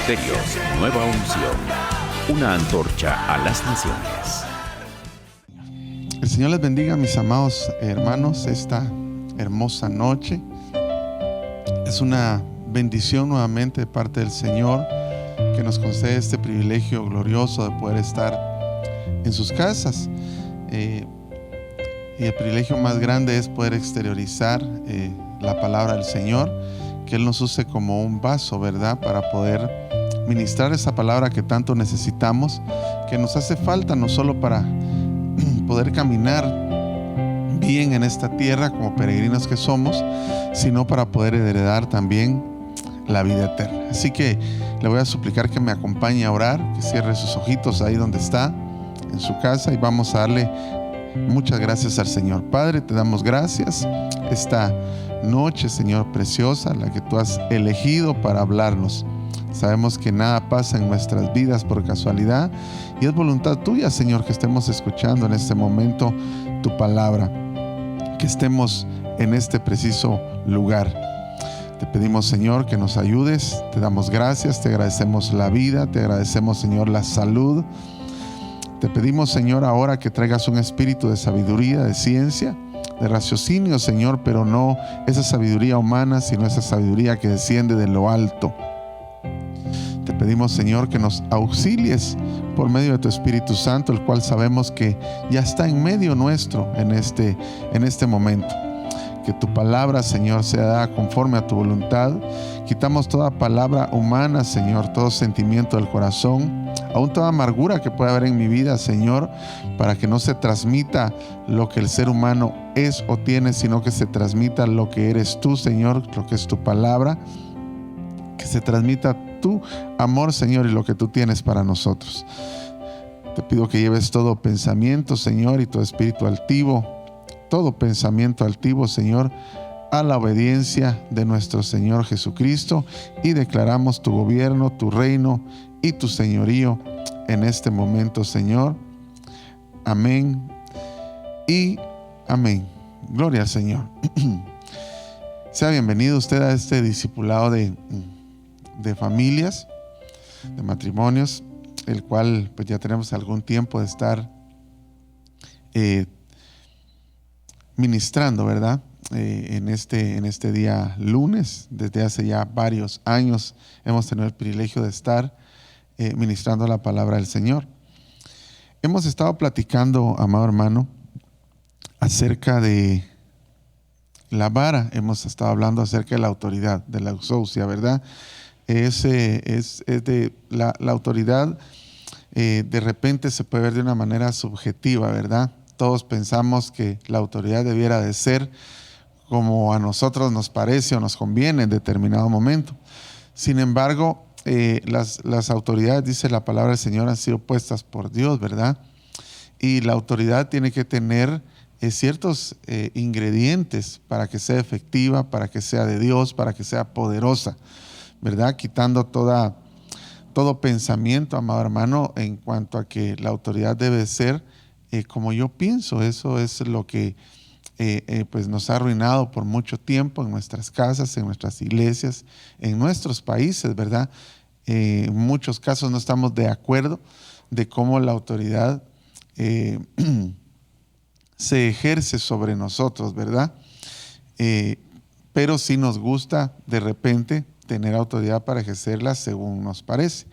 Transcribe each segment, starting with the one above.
Ministerios Nueva Unción, una antorcha a las naciones. El Señor les bendiga, mis amados hermanos, esta hermosa noche. Es una bendición nuevamente de parte del Señor que nos concede este privilegio glorioso de poder estar en sus casas. Y el privilegio más grande es poder exteriorizar la palabra del Señor, que Él nos use como un vaso, ¿verdad?, para poder ministrar esa palabra que tanto necesitamos, que nos hace falta no solo para poder caminar bien en esta tierra como peregrinos que somos, sino para poder heredar también la vida eterna. Así que le voy a suplicar que me acompañe a orar, que cierre sus ojitos ahí donde está, en su casa, y vamos a darle muchas gracias al Señor. Padre, te damos gracias esta noche, Señor, preciosa, la que tú has elegido para hablarnos. Sabemos que nada pasa en nuestras vidas por casualidad y es voluntad tuya, Señor, que estemos escuchando en este momento tu palabra, que estemos en este preciso lugar. Te pedimos, Señor, que nos ayudes. Te damos gracias, te agradecemos la vida, te agradecemos, Señor, la salud. Te pedimos, Señor, ahora que traigas un espíritu de sabiduría, de ciencia, de raciocinio, Señor, pero no esa sabiduría humana, sino esa sabiduría que desciende de lo alto. Te pedimos, Señor, que nos auxilies por medio de tu Espíritu Santo, el cual sabemos que ya está en medio nuestro en este momento. Que tu palabra, Señor, sea dada conforme a tu voluntad. Quitamos toda palabra humana, Señor, todo sentimiento del corazón, aún toda amargura que pueda haber en mi vida, Señor, para que no se transmita lo que el ser humano es o tiene, sino que se transmita lo que eres tú, Señor, lo que es tu palabra, que se transmita tu amor, Señor, y lo que tú tienes para nosotros. Te pido que lleves todo pensamiento, Señor, y todo espíritu altivo, todo pensamiento altivo, Señor, a la obediencia de nuestro Señor Jesucristo, y declaramos tu gobierno, tu reino y tu señorío en este momento, Señor. Amén y amén. Gloria al Señor. Sea bienvenido usted a este discipulado de familias, de matrimonios, el cual pues ya tenemos algún tiempo de estar ministrando, ¿verdad? En este día lunes. Desde hace ya varios años hemos tenido el privilegio de estar ministrando la palabra del Señor. Hemos estado platicando, amado hermano, acerca de la vara. Hemos estado hablando acerca de la autoridad, de la exousia, ¿verdad? Es de la autoridad, de repente se puede ver de una manera subjetiva, ¿verdad? Todos pensamos que la autoridad debiera de ser como a nosotros nos parece o nos conviene en determinado momento. Sin embargo, las autoridades, dice la palabra del Señor, han sido puestas por Dios, ¿verdad? Y la autoridad tiene que tener ciertos ingredientes para que sea efectiva, para que sea de Dios, para que sea poderosa, ¿verdad? Quitando todo pensamiento, amado hermano, en cuanto a que la autoridad debe ser como yo pienso. Eso es lo que pues nos ha arruinado por mucho tiempo en nuestras casas, en nuestras iglesias, en nuestros países, ¿verdad? En muchos casos no estamos de acuerdo de cómo la autoridad se ejerce sobre nosotros, ¿verdad? Pero sí nos gusta de repente tener autoridad para ejercerla según nos parece.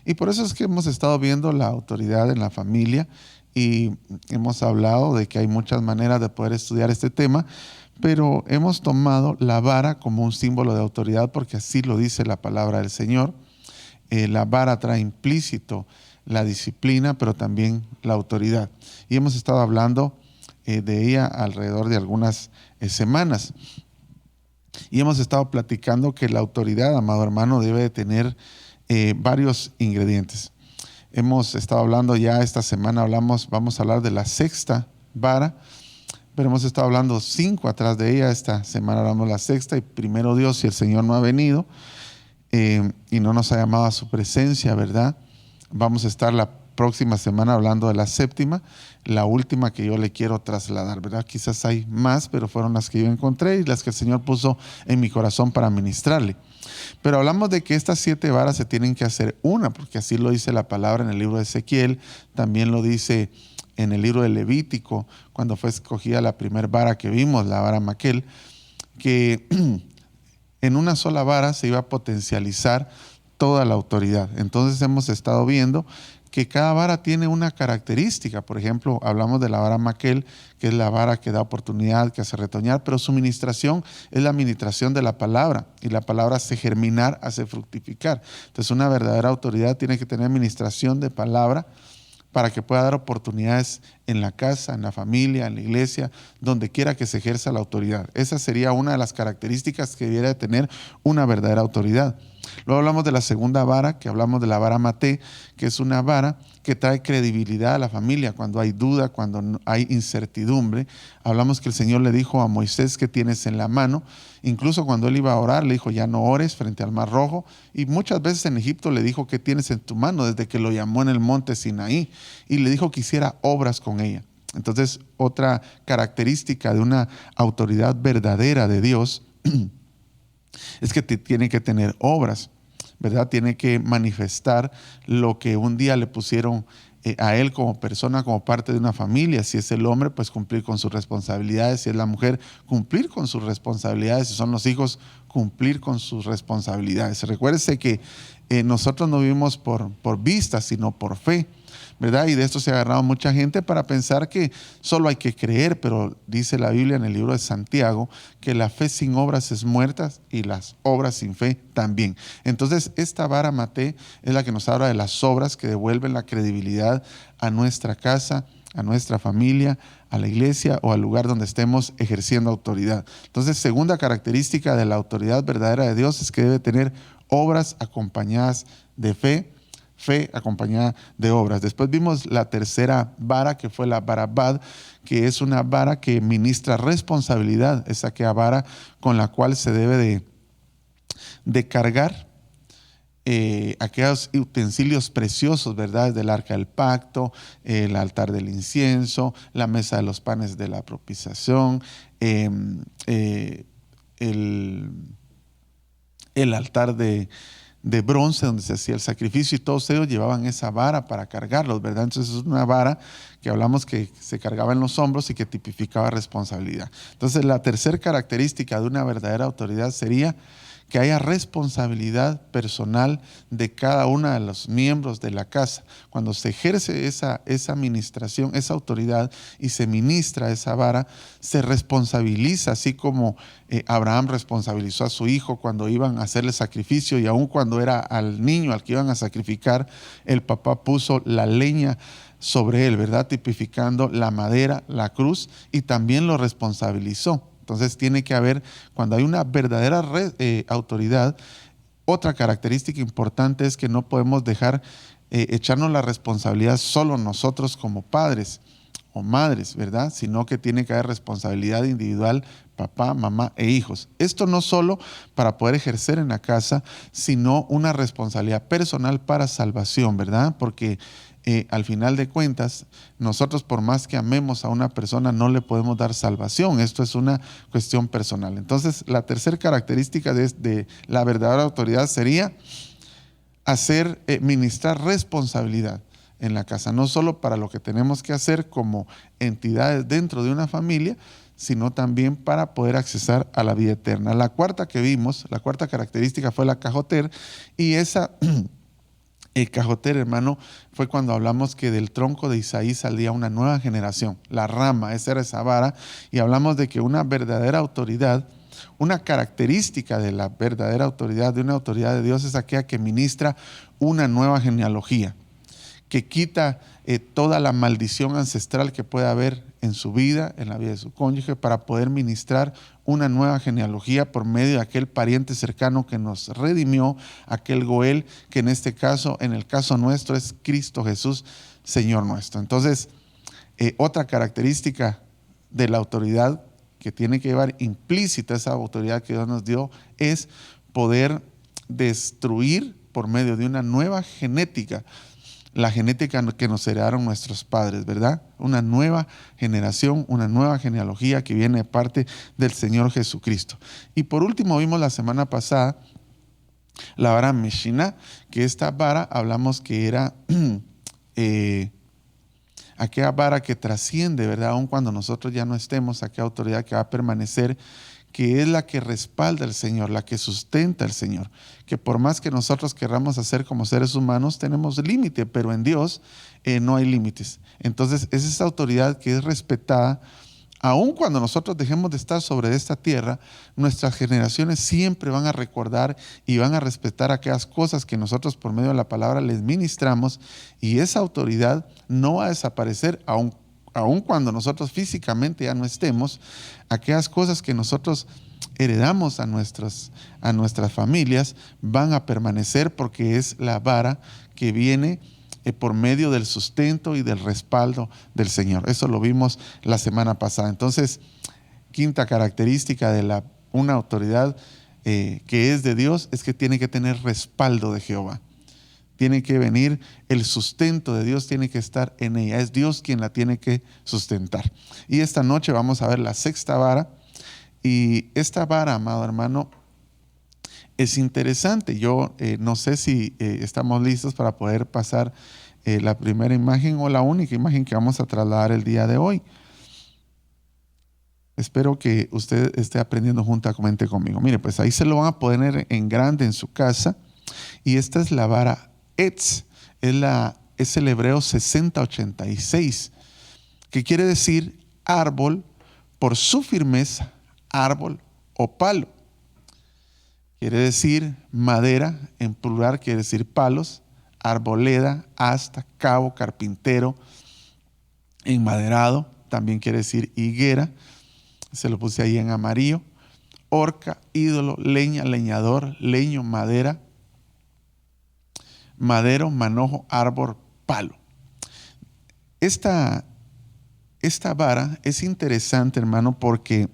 Y por eso es que hemos estado viendo la autoridad en la familia y hemos hablado de que hay muchas maneras de poder estudiar este tema, pero hemos tomado la vara como un símbolo de autoridad porque así lo dice la palabra del Señor. La vara trae implícito la disciplina, pero también la autoridad. Y hemos estado hablando de ella alrededor de algunas semanas. Y hemos estado platicando que la autoridad, amado hermano, debe de tener varios ingredientes. Hemos estado hablando ya esta semana, vamos a hablar de la sexta vara, pero hemos estado hablando 5 atrás de ella. Esta semana hablamos de la sexta y primero Dios, si el Señor no ha venido y no nos ha llamado a su presencia, ¿verdad? Vamos a estar la próxima semana hablando de la séptima, la última que yo le quiero trasladar, ¿verdad? Quizás hay más, pero fueron las que yo encontré y las que el Señor puso en mi corazón para ministrarle. Pero hablamos de que estas 7 varas se tienen que hacer una, porque así lo dice la palabra en el libro de Ezequiel, también lo dice en el libro de Levítico, cuando fue escogida la primera vara que vimos, la vara Maquel, que en una sola vara se iba a potencializar toda la autoridad. Entonces hemos estado viendo que cada vara tiene una característica. Por ejemplo, hablamos de la vara Maquel, que es la vara que da oportunidad, que hace retoñar, pero su ministración es la ministración de la palabra, y la palabra hace germinar, hace fructificar. Entonces una verdadera autoridad tiene que tener ministración de palabra para que pueda dar oportunidades en la casa, en la familia, en la iglesia, donde quiera que se ejerza la autoridad. Esa sería una de las características que debiera de tener una verdadera autoridad. Luego hablamos de la segunda vara, que hablamos de la vara Maté, que es una vara que trae credibilidad a la familia cuando hay duda, cuando hay incertidumbre. Hablamos que el Señor le dijo a Moisés: ¿qué tienes en la mano? Incluso cuando él iba a orar, le dijo: ya no ores frente al Mar Rojo. Y muchas veces en Egipto le dijo: ¿qué tienes en tu mano? Desde que lo llamó en el monte Sinaí. Y le dijo que hiciera obras con ella. Entonces, otra característica de una autoridad verdadera de Dios es que tiene que tener obras, ¿verdad? Tiene que manifestar lo que un día le pusieron a él como persona, como parte de una familia. Si es el hombre, pues cumplir con sus responsabilidades. Si es la mujer, cumplir con sus responsabilidades. Si son los hijos, cumplir con sus responsabilidades. Recuérdese que nosotros no vivimos por vista, sino por fe, ¿verdad? Y de esto se ha agarrado mucha gente para pensar que solo hay que creer, pero dice la Biblia en el libro de Santiago que la fe sin obras es muerta, y las obras sin fe también. Entonces, esta vara Maté es la que nos habla de las obras que devuelven la credibilidad a nuestra casa, a nuestra familia, a la iglesia o al lugar donde estemos ejerciendo autoridad. Entonces, segunda característica de la autoridad verdadera de Dios es que debe tener obras acompañadas de fe acompañada de obras. Después vimos la tercera vara, que fue la vara Bad, que es una vara que ministra responsabilidad. Es aquella vara con la cual se debe de cargar aquellos utensilios preciosos, ¿verdad? Del arca del pacto, el altar del incienso, la mesa de los panes de la propiciación, el altar de bronce donde se hacía el sacrificio, y todos ellos llevaban esa vara para cargarlos, ¿verdad? Entonces es una vara que hablamos que se cargaba en los hombros y que tipificaba responsabilidad. Entonces la tercera característica de una verdadera autoridad sería que haya responsabilidad personal de cada uno de los miembros de la casa. Cuando se ejerce esa administración, esa autoridad, y se ministra esa vara, se responsabiliza, así como Abraham responsabilizó a su hijo cuando iban a hacerle sacrificio, y aun cuando era al niño al que iban a sacrificar, el papá puso la leña sobre él, ¿verdad? Tipificando la madera, la cruz, y también lo responsabilizó. Entonces tiene que haber, cuando hay una verdadera autoridad, otra característica importante es que no podemos dejar echarnos la responsabilidad solo nosotros como padres o madres, ¿verdad? Sino que tiene que haber responsabilidad individual, papá, mamá e hijos. Esto no solo para poder ejercer en la casa, sino una responsabilidad personal para salvación, ¿verdad? Porque al final de cuentas, nosotros, por más que amemos a una persona, no le podemos dar salvación. Esto es una cuestión personal. Entonces, la tercera característica de la verdadera autoridad sería ministrar responsabilidad en la casa, no solo para lo que tenemos que hacer como entidades dentro de una familia, sino también para poder accesar a la vida eterna. La cuarta que vimos, la cuarta característica fue la cajoter, y el cajoter, hermano, fue cuando hablamos que del tronco de Isaí salía una nueva generación, la rama, esa era esa vara, y hablamos de que una verdadera autoridad, una característica de la verdadera autoridad, de una autoridad de Dios, es aquella que ministra una nueva genealogía, que quita toda la maldición ancestral que puede haber en su vida, en la vida de su cónyuge, para poder ministrar una nueva genealogía por medio de aquel pariente cercano que nos redimió, aquel Goel, que en este caso, en el caso nuestro, es Cristo Jesús, Señor nuestro. Entonces, otra característica de la autoridad que tiene que llevar implícita esa autoridad que Dios nos dio es poder destruir por medio de una nueva genética la genética que nos heredaron nuestros padres, ¿verdad? Una nueva generación, una nueva genealogía que viene de parte del Señor Jesucristo. Y por último vimos la semana pasada la vara Meshina, que esta vara hablamos que era aquella vara que trasciende, ¿verdad? Aun cuando nosotros ya no estemos, aquella autoridad que va a permanecer, que es la que respalda al Señor, la que sustenta al Señor. Que por más que nosotros querramos hacer como seres humanos, tenemos límite, pero en Dios no hay límites. Entonces es esa autoridad que es respetada. Aun cuando nosotros dejemos de estar sobre esta tierra, nuestras generaciones siempre van a recordar y van a respetar aquellas cosas que nosotros por medio de la palabra les ministramos, y esa autoridad no va a desaparecer aun cuando nosotros físicamente ya no estemos. Aquellas cosas que nosotros heredamos a nuestras familias van a permanecer, porque es la vara que viene por medio del sustento y del respaldo del Señor. Eso lo vimos la semana pasada. Entonces, quinta característica de una autoridad que es de Dios es que tiene que tener respaldo de Jehová. Tiene que venir, el sustento de Dios tiene que estar en ella. Es Dios quien la tiene que sustentar. Y esta noche vamos a ver la sexta vara. Y esta vara, amado hermano, es interesante. Yo no sé si estamos listos para poder pasar la primera imagen o la única imagen que vamos a trasladar el día de hoy. Espero que usted esté aprendiendo juntamente conmigo. Mire, pues ahí se lo van a poner en grande en su casa. Y esta es la vara Etz. Es el hebreo 6086, que quiere decir árbol por su firmeza, árbol o palo. Quiere decir madera, en plural quiere decir palos, arboleda, asta, cabo, carpintero, enmaderado, también quiere decir higuera, se lo puse ahí en amarillo, horca, ídolo, leña, leñador, leño, madera, madero, manojo, árbol, palo. Esta vara es interesante, hermano, porque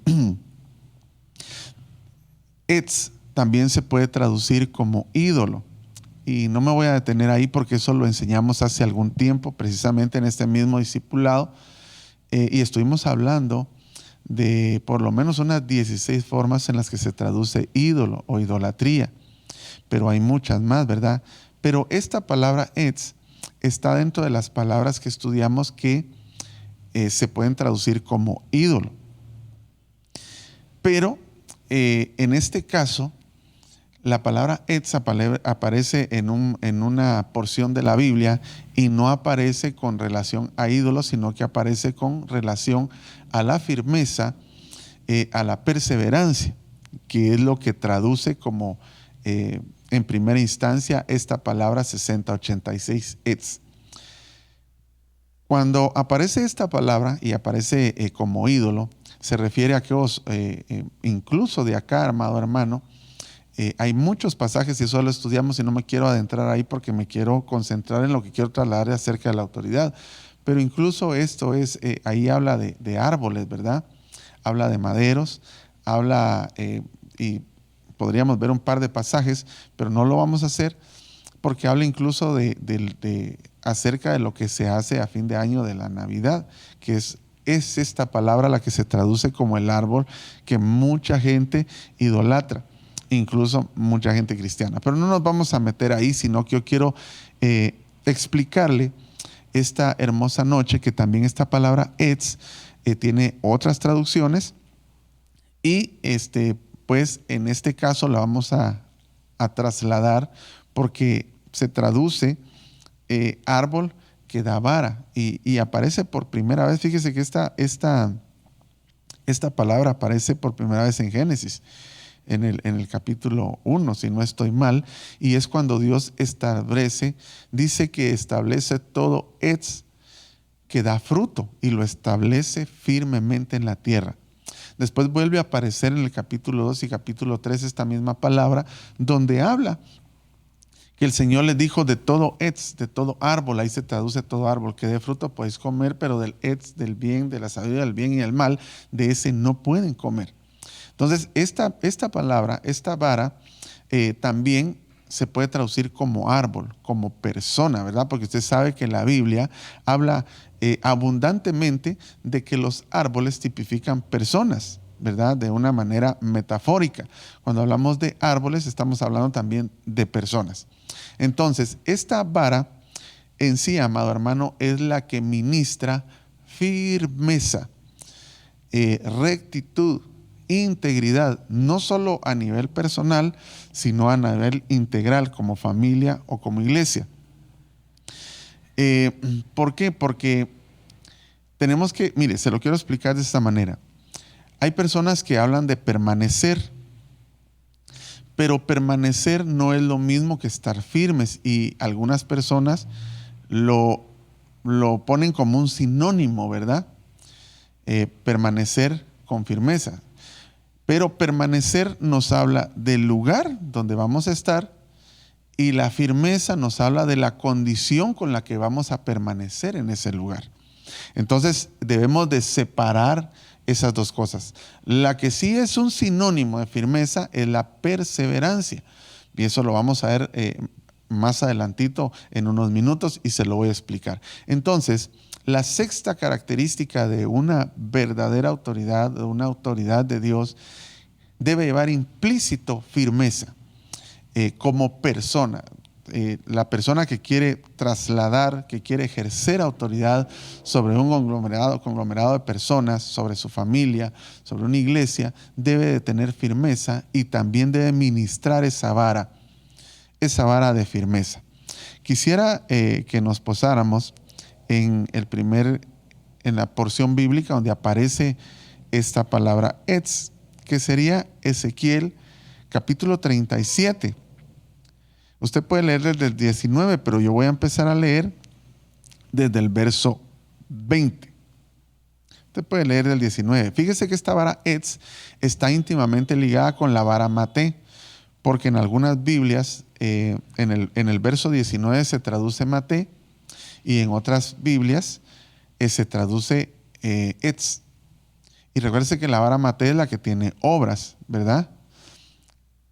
Etz también se puede traducir como ídolo. Y no me voy a detener ahí porque eso lo enseñamos hace algún tiempo, precisamente en este mismo discipulado. Y estuvimos hablando de por lo menos unas 16 formas en las que se traduce ídolo o idolatría. Pero hay muchas más, ¿verdad? Pero esta palabra Etz está dentro de las palabras que estudiamos que se pueden traducir como ídolo. Pero en este caso, la palabra Etz aparece en una porción de la Biblia y no aparece con relación a ídolos, sino que aparece con relación a la firmeza, a la perseverancia, que es lo que traduce como en primera instancia esta palabra 6086 Etz. Cuando aparece esta palabra y aparece como ídolo, se refiere a aquellos, incluso de acá, amado hermano, hay muchos pasajes y eso lo estudiamos y no me quiero adentrar ahí porque me quiero concentrar en lo que quiero trasladar acerca de la autoridad. Pero incluso esto es, ahí habla de árboles, ¿verdad? Habla de maderos, habla, y podríamos ver un par de pasajes, pero no lo vamos a hacer porque habla incluso acerca de lo que se hace a fin de año de la Navidad, que es esta palabra la que se traduce como el árbol que mucha gente idolatra, incluso mucha gente cristiana. Pero no nos vamos a meter ahí, sino que yo quiero explicarle esta hermosa noche que también esta palabra Etz tiene otras traducciones y pues en este caso la vamos a trasladar porque se traduce árbol que da vara y aparece por primera vez. Fíjese que esta palabra aparece por primera vez en Génesis, en el capítulo 1, si no estoy mal, y es cuando Dios dice que establece todo Etz que da fruto y lo establece firmemente en la tierra. Después vuelve a aparecer en el capítulo 2 y capítulo 3 esta misma palabra, donde habla que el Señor les dijo de todo Etz, de todo árbol, ahí se traduce todo árbol, que dé fruto podéis comer, pero del Etz, del bien, de la sabiduría del bien y del mal, de ese no pueden comer. Entonces, esta palabra, esta vara, también se puede traducir como árbol, como persona, ¿verdad? Porque usted sabe que la Biblia habla abundantemente de que los árboles tipifican personas, ¿verdad? De una manera metafórica. Cuando hablamos de árboles, estamos hablando también de personas. Entonces, esta vara en sí, amado hermano, es la que ministra firmeza, rectitud, integridad, no solo a nivel personal, sino a nivel integral, como familia o como iglesia. ¿Por qué? Porque tenemos que, mire, se lo quiero explicar de esta manera. Hay personas que hablan de permanecer, pero permanecer no es lo mismo que estar firmes, y algunas personas lo ponen como un sinónimo, ¿verdad? Permanecer con firmeza. Pero permanecer nos habla del lugar donde vamos a estar, y la firmeza nos habla de la condición con la que vamos a permanecer en ese lugar. Entonces debemos de separar esas dos cosas. La que sí es un sinónimo de firmeza es la perseverancia, y eso lo vamos a ver más adelantito en unos minutos, y se lo voy a explicar. Entonces, la sexta característica de una verdadera autoridad, de una autoridad de Dios, debe llevar implícito firmeza como persona. La persona que quiere trasladar, que quiere ejercer autoridad sobre un conglomerado de personas, sobre su familia, sobre una iglesia, debe de tener firmeza, y también debe ministrar esa vara de firmeza. Quisiera que nos posáramos en la porción bíblica donde aparece esta palabra etz, que sería Ezequiel capítulo 37. Usted puede leer desde el 19, pero yo voy a empezar a leer desde el verso 20. Usted puede leer del 19. Fíjese que esta vara etz está íntimamente ligada con la vara maté, porque en algunas Biblias, en el verso 19 se traduce maté, y en otras Biblias se traduce etz. Y recuerde que la vara maté es la que tiene obras, ¿verdad?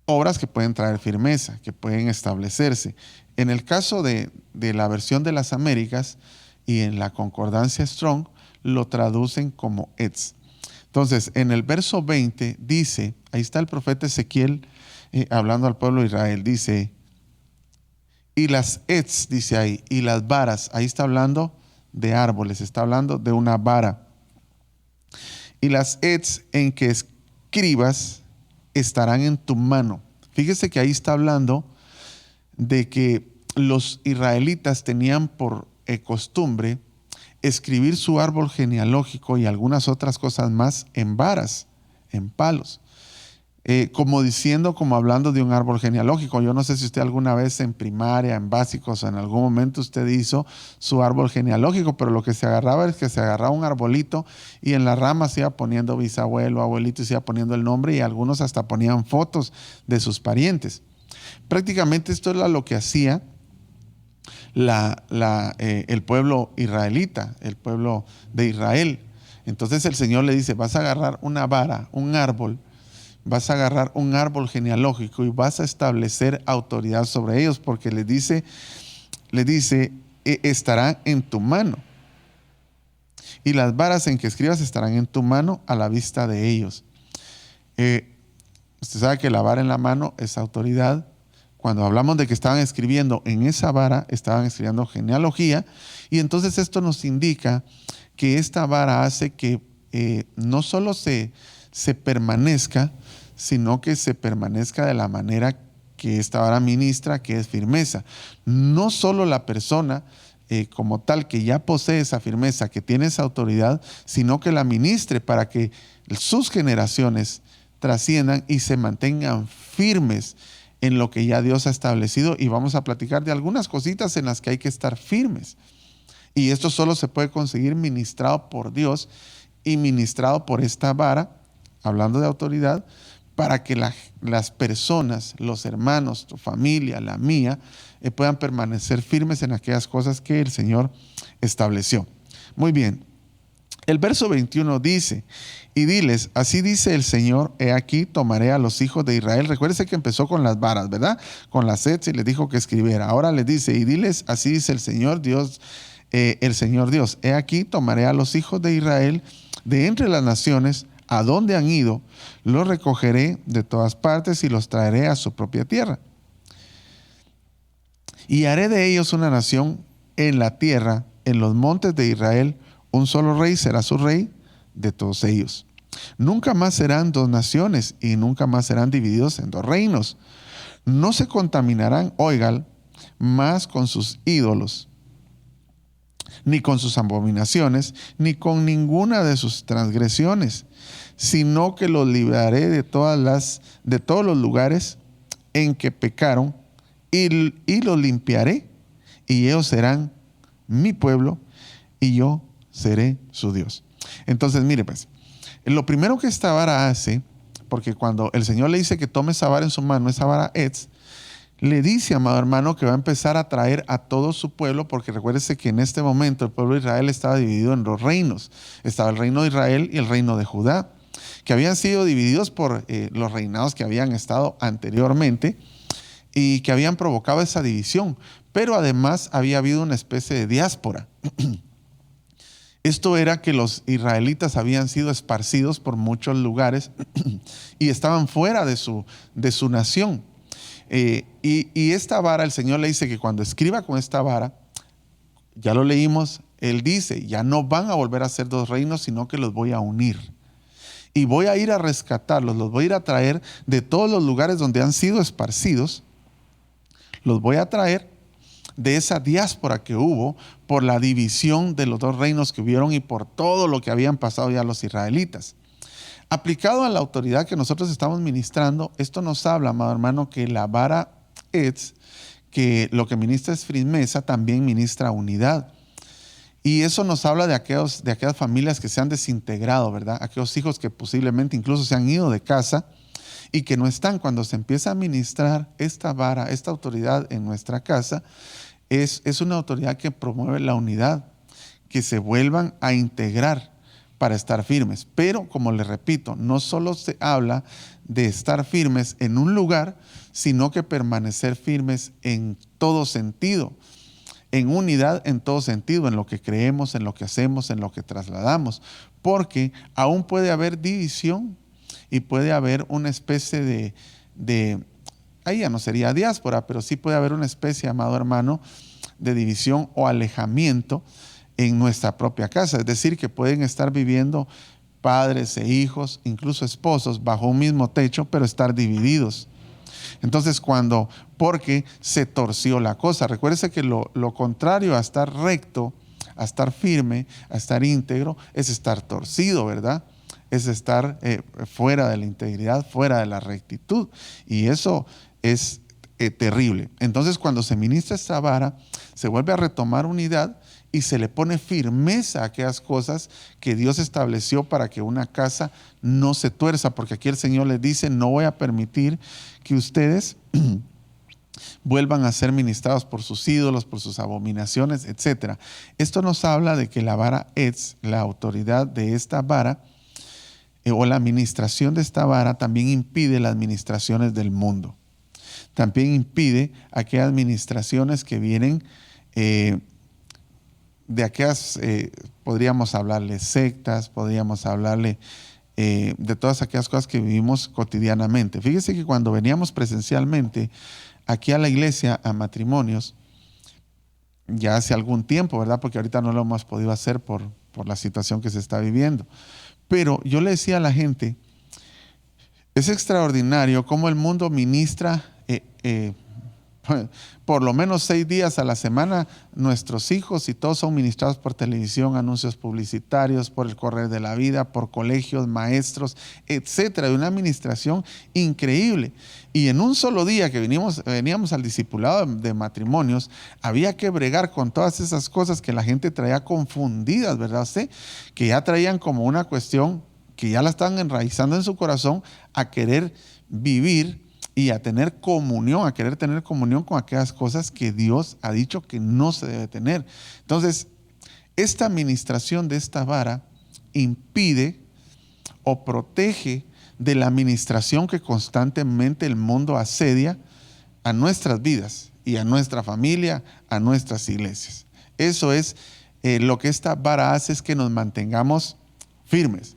Obras que pueden traer firmeza, que pueden establecerse. En el caso de la versión de las Américas y en la concordancia Strong, lo traducen como etz. Entonces, en el verso 20 dice, ahí está el profeta Ezequiel hablando al pueblo de Israel, dice, y las etz, dice ahí, y las varas, ahí está hablando de árboles, está hablando de una vara. Y las etz en que escribas estarán en tu mano. Fíjese que ahí está hablando de que los israelitas tenían por costumbre escribir su árbol genealógico y algunas otras cosas más en varas, en palos. Como hablando de un árbol genealógico. Yo no sé si usted alguna vez en primaria, en básicos, o en algún momento usted hizo su árbol genealógico, pero lo que se agarraba es que se agarraba un arbolito y en la rama se iba poniendo bisabuelo, abuelito, y se iba poniendo el nombre, y algunos hasta ponían fotos de sus parientes. Prácticamente esto era lo que hacía el pueblo israelita, el pueblo de Israel. Entonces el Señor le dice, vas a agarrar una vara, un árbol, vas a agarrar un árbol genealógico y vas a establecer autoridad sobre ellos, porque le dice, estarán en tu mano. Y las varas en que escribas estarán en tu mano a la vista de ellos. Usted sabe que la vara en la mano es autoridad. Cuando hablamos de que estaban escribiendo en esa vara, estaban escribiendo genealogía, y entonces esto nos indica que esta vara hace que no solo se permanezca, sino que se permanezca de la manera que esta vara ministra, que es firmeza. No solo la persona como tal que ya posee esa firmeza, que tiene esa autoridad, sino que la ministre para que sus generaciones trasciendan y se mantengan firmes en lo que ya Dios ha establecido. Y vamos a platicar de algunas cositas en las que hay que estar firmes. Y esto solo se puede conseguir ministrado por Dios y ministrado por esta vara, hablando de autoridad, para que las personas, los hermanos, tu familia, la mía, puedan permanecer firmes en aquellas cosas que el Señor estableció. Muy bien. El verso 21 dice, y diles, así dice el Señor, he aquí tomaré a los hijos de Israel. Recuérdese que empezó con las varas, ¿verdad? Con las sets y les dijo que escribiera. Ahora les dice, y diles, así dice el Señor Dios, he aquí tomaré a los hijos de Israel de entre las naciones, a donde han ido, los recogeré de todas partes y los traeré a su propia tierra. Y haré de ellos una nación en la tierra, en los montes de Israel, un solo rey será su rey de todos ellos. Nunca más serán dos naciones y nunca más serán divididos en dos reinos. No se contaminarán, oigan, más con sus ídolos, ni con sus abominaciones, ni con ninguna de sus transgresiones, sino que los libraré de todos los lugares en que pecaron y los limpiaré, y ellos serán mi pueblo y yo seré su Dios. Entonces, mire pues, lo primero que esta vara hace, porque cuando el Señor le dice que tome esa vara en su mano, esa vara le dice, amado hermano, que va a empezar a traer a todo su pueblo, porque recuérdese que en este momento el pueblo de Israel estaba dividido en dos reinos. Estaba el reino de Israel y el reino de Judá, que habían sido divididos por los reinados que habían estado anteriormente y que habían provocado esa división. Pero además había habido una especie de diáspora. Esto era que los israelitas habían sido esparcidos por muchos lugares y estaban fuera de su nación. Y esta vara, el Señor le dice que cuando escriba con esta vara, ya lo leímos, Él dice, ya no van a volver a ser dos reinos, sino que los voy a unir. Y voy a ir a rescatarlos, los voy a ir a traer de todos los lugares donde han sido esparcidos, los voy a traer de esa diáspora que hubo por la división de los dos reinos que hubieron y por todo lo que habían pasado ya los israelitas. Aplicado a la autoridad que nosotros estamos ministrando, esto nos habla, amado hermano, que la vara que lo que ministra es firmeza, también ministra unidad. Y eso nos habla de aquellas familias que se han desintegrado, ¿verdad? Aquellos hijos que posiblemente incluso se han ido de casa y que no están. Cuando se empieza a ministrar esta vara, esta autoridad en nuestra casa, es una autoridad que promueve la unidad, que se vuelvan a integrar para estar firmes. Pero, como les repito, no solo se habla de estar firmes en un lugar, sino que permanecer firmes en todo sentido, en unidad en todo sentido, en lo que creemos, en lo que hacemos, en lo que trasladamos, porque aún puede haber división y puede haber una especie ahí ya no sería diáspora, pero sí puede haber una especie, amado hermano, de división o alejamiento en nuestra propia casa. Es decir, que pueden estar viviendo padres e hijos, incluso esposos, bajo un mismo techo, pero estar divididos. Entonces, porque se torció la cosa. Recuérdese que lo contrario a estar recto, a estar firme, a estar íntegro, es estar torcido, ¿verdad? Es estar fuera de la integridad, fuera de la rectitud. Y eso es terrible. Entonces, cuando se ministra esta vara, se vuelve a retomar unidad y se le pone firmeza a aquellas cosas que Dios estableció para que una casa no se tuerza, porque aquí el Señor les dice, no voy a permitir que ustedes vuelvan a ser ministrados por sus ídolos, por sus abominaciones, etc. Esto nos habla de que la vara la autoridad de esta vara, o la administración de esta vara, también impide las administraciones del mundo. También impide aquellas administraciones que vienen de aquellas, podríamos hablarle sectas, podríamos hablarle de todas aquellas cosas que vivimos cotidianamente. Fíjese que cuando veníamos presencialmente aquí a la iglesia, a matrimonios, ya hace algún tiempo, ¿verdad? Porque ahorita no lo hemos podido hacer por la situación que se está viviendo. Pero yo le decía a la gente, es extraordinario cómo el mundo ministra por lo menos 6 días a la semana. Nuestros hijos y todos son ministrados por televisión, anuncios publicitarios, por el correr de la vida, por colegios, maestros, etcétera, de una administración increíble. Y en un solo día que veníamos al discipulado de matrimonios, había que bregar con todas esas cosas que la gente traía confundidas, ¿verdad usted? Que ya traían como una cuestión que ya la estaban enraizando en su corazón a querer vivir y a tener comunión, a querer tener comunión con aquellas cosas que Dios ha dicho que no se debe tener. Entonces, esta administración de esta vara impide o protege de la administración que constantemente el mundo asedia a nuestras vidas y a nuestra familia, a nuestras iglesias. Eso es lo que esta vara hace, es que nos mantengamos firmes,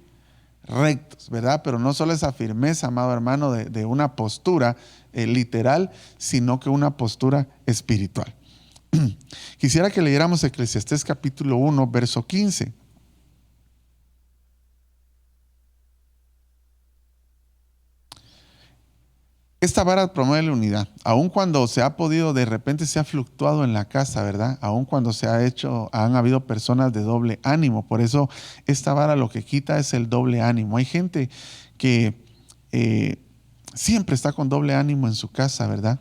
rectos, ¿verdad? Pero no solo esa firmeza, amado hermano, de una postura literal, sino que una postura espiritual. Quisiera que leyéramos Eclesiastés capítulo 1, verso 15. Esta vara promueve la unidad, aun cuando se ha podido, de repente se ha fluctuado en la casa, ¿verdad? Aun cuando han habido personas de doble ánimo. Por eso esta vara lo que quita es el doble ánimo. Hay gente que siempre está con doble ánimo en su casa, ¿verdad?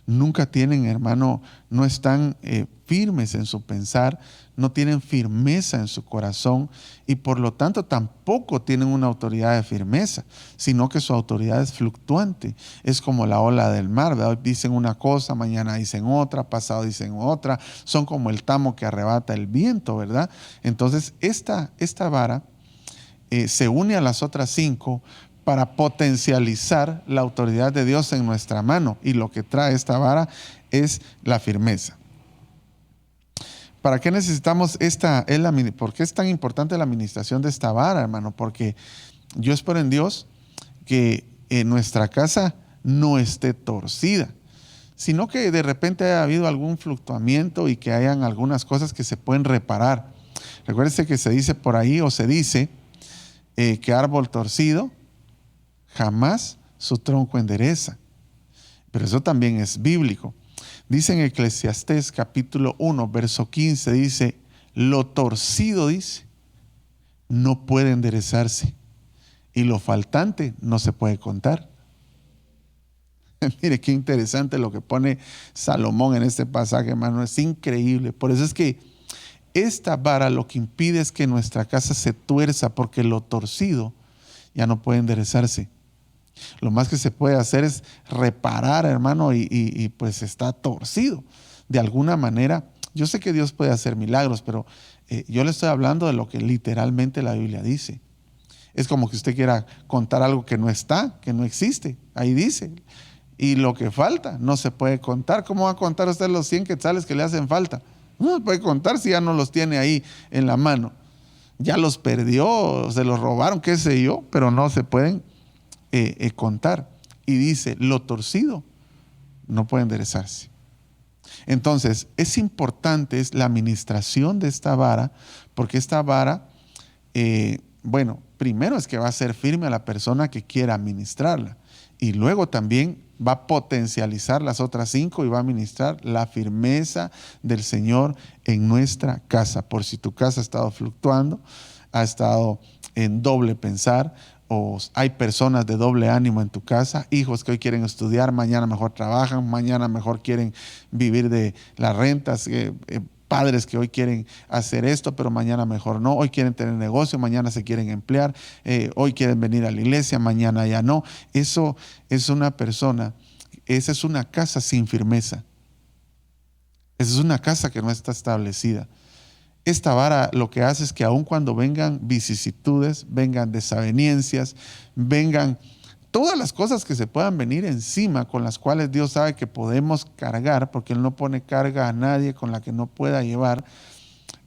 Nunca tienen, hermano, no están firmes en su pensar, no tienen firmeza en su corazón y por lo tanto tampoco tienen una autoridad de firmeza, sino que su autoridad es fluctuante. Es como la ola del mar, ¿verdad? Hoy dicen una cosa, mañana dicen otra, pasado dicen otra. Son como el tamo que arrebata el viento, ¿verdad? Entonces esta vara se une a las otras 5 para potencializar la autoridad de Dios en nuestra mano. Y lo que trae esta vara es la firmeza. ¿Para qué necesitamos por qué es tan importante la administración de esta vara, hermano? Porque yo espero en Dios que nuestra casa no esté torcida, sino que de repente haya habido algún fluctuamiento y que hayan algunas cosas que se pueden reparar. Recuérdese que se dice por ahí, o se dice, que árbol torcido jamás su tronco endereza. Pero eso también es bíblico. Dice en Eclesiastés capítulo 1, verso 15, dice, lo torcido, dice, no puede enderezarse y lo faltante no se puede contar. Mire qué interesante lo que pone Salomón en este pasaje, hermano, es increíble. Por eso es que esta vara lo que impide es que nuestra casa se tuerza, porque lo torcido ya no puede enderezarse. Lo más que se puede hacer es reparar, hermano, y pues está torcido. De alguna manera, yo sé que Dios puede hacer milagros, pero yo le estoy hablando de lo que literalmente la Biblia dice. Es como que usted quiera contar algo que no está, que no existe. Ahí dice. Y lo que falta no se puede contar. ¿Cómo va a contar usted los 100 quetzales que le hacen falta? No se puede contar si ya no los tiene ahí en la mano. Ya los perdió, se los robaron, qué sé yo, pero no se pueden contar. Y dice, lo torcido no puede enderezarse. Entonces, es importante es la administración de esta vara, porque esta vara, primero es que va a ser firme a la persona que quiera administrarla, y luego también va a potencializar las otras 5 y va a administrar la firmeza del Señor en nuestra casa. Por si tu casa ha estado fluctuando, ha estado en doble pensar, o hay personas de doble ánimo en tu casa, hijos que hoy quieren estudiar, mañana mejor trabajan, mañana mejor quieren vivir de las rentas, padres que hoy quieren hacer esto, pero mañana mejor no, hoy quieren tener negocio, mañana se quieren emplear, hoy quieren venir a la iglesia, mañana ya no. Eso es esa es una casa sin firmeza. Esa es una casa que no está establecida. Esta vara lo que hace es que aun cuando vengan vicisitudes, vengan desavenencias, vengan todas las cosas que se puedan venir encima, con las cuales Dios sabe que podemos cargar, porque Él no pone carga a nadie con la que no pueda llevar.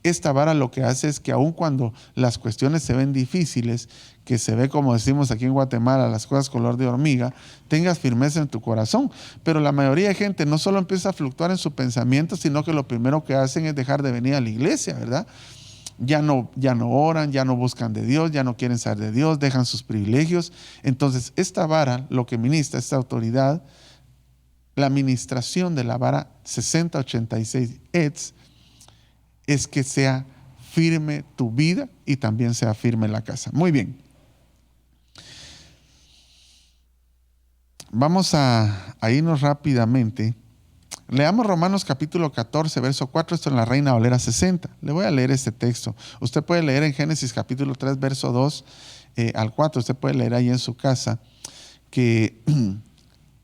Esta vara lo que hace es que aun cuando las cuestiones se ven difíciles, que se ve, como decimos aquí en Guatemala, las cosas color de hormiga, tengas firmeza en tu corazón. Pero la mayoría de gente no solo empieza a fluctuar en su pensamiento, sino que lo primero que hacen es dejar de venir a la iglesia, ¿verdad? Ya no oran, ya no buscan de Dios, ya no quieren saber de Dios, dejan sus privilegios. Entonces, esta vara, lo que ministra esta autoridad, la administración de la vara 6086 ETS, es que sea firme tu vida y también sea firme la casa. Muy bien. Vamos a irnos rápidamente. Leamos Romanos capítulo 14, verso 4, esto en la Reina Valera 60. Le voy a leer este texto. Usted puede leer en Génesis capítulo 3, verso 2 al 4. Usted puede leer ahí en su casa que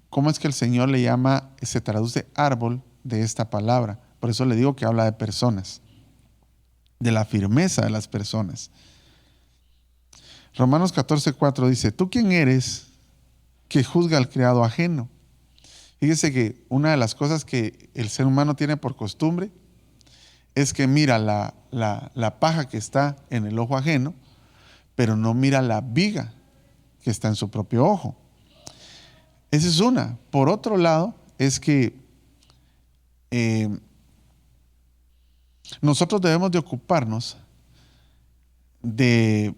cómo es que el Señor le llama, se traduce árbol de esta palabra. Por eso le digo que habla de personas, de la firmeza de las personas. Romanos 14:4 dice, ¿tú quién eres que juzga al criado ajeno? Fíjese que una de las cosas que el ser humano tiene por costumbre es que mira la paja que está en el ojo ajeno, pero no mira la viga que está en su propio ojo. Esa es una. Por otro lado, es que nosotros debemos de ocuparnos de,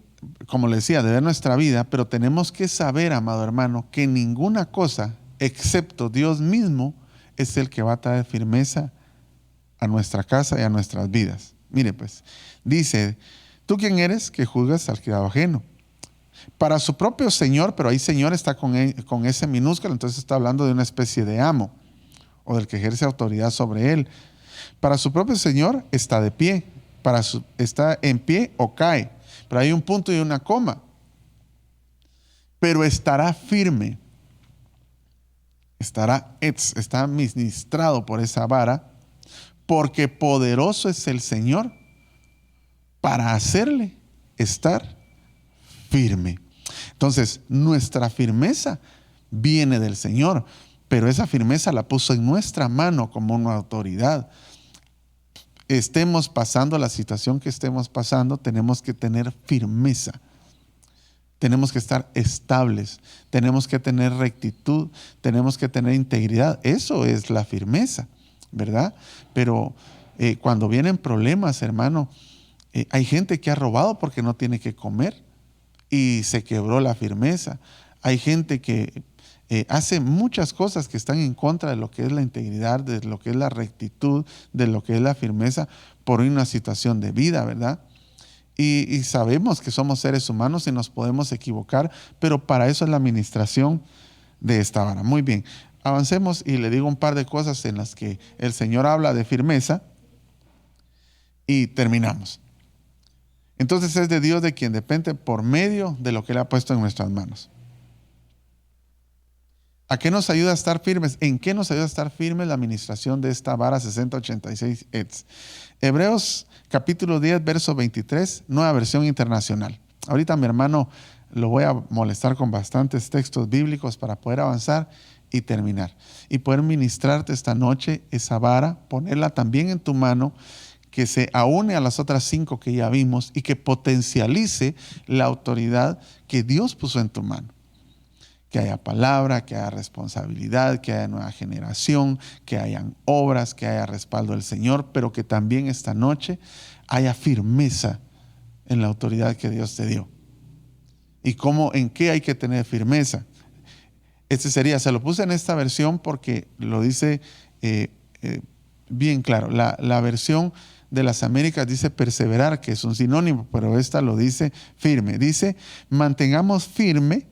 como le decía, de ver nuestra vida, pero tenemos que saber, amado hermano, que ninguna cosa, excepto Dios mismo, es el que va a traer firmeza a nuestra casa y a nuestras vidas. Mire pues, dice, ¿tú quién eres que juzgas al criado ajeno? Para su propio Señor, pero ahí Señor está con ese minúsculo, entonces está hablando de una especie de amo o del que ejerce autoridad sobre él. Para su propio Señor está de pie, está en pie o cae, pero hay un punto y una coma. Pero estará firme, está ministrado por esa vara, porque poderoso es el Señor para hacerle estar firme. Entonces, nuestra firmeza viene del Señor, pero esa firmeza la puso en nuestra mano como una autoridad. Estemos pasando la situación que estemos pasando, tenemos que tener firmeza. Tenemos que estar estables, tenemos que tener rectitud, tenemos que tener integridad. Eso es la firmeza, ¿verdad? Pero cuando vienen problemas, hermano, hay gente que ha robado porque no tiene que comer y se quebró la firmeza. Hay gente que hace muchas cosas que están en contra de lo que es la integridad, de lo que es la rectitud, de lo que es la firmeza por una situación de vida, ¿verdad? Y sabemos que somos seres humanos y nos podemos equivocar, pero para eso es la administración de esta vara. Muy bien, avancemos y le digo un par de cosas en las que el Señor habla de firmeza y terminamos. Entonces es de Dios de quien depende por medio de lo que Él ha puesto en nuestras manos. ¿A qué nos ayuda a estar firmes? ¿En qué nos ayuda a estar firmes la administración de esta vara 6086 ETS? Hebreos capítulo 10, verso 23, nueva versión internacional. Ahorita mi hermano lo voy a molestar con bastantes textos bíblicos para poder avanzar y terminar. Y poder ministrarte esta noche esa vara, ponerla también en tu mano, que se aúne a las otras 5 que ya vimos y que potencialice la autoridad que Dios puso en tu mano. Que haya palabra, que haya responsabilidad, que haya nueva generación, que hayan obras, que haya respaldo del Señor, pero que también esta noche haya firmeza en la autoridad que Dios te dio. ¿Y cómo, en qué hay que tener firmeza? Se lo puse en esta versión porque lo dice bien claro. La versión de las Américas dice perseverar, que es un sinónimo, pero esta lo dice firme. Dice, mantengamos firme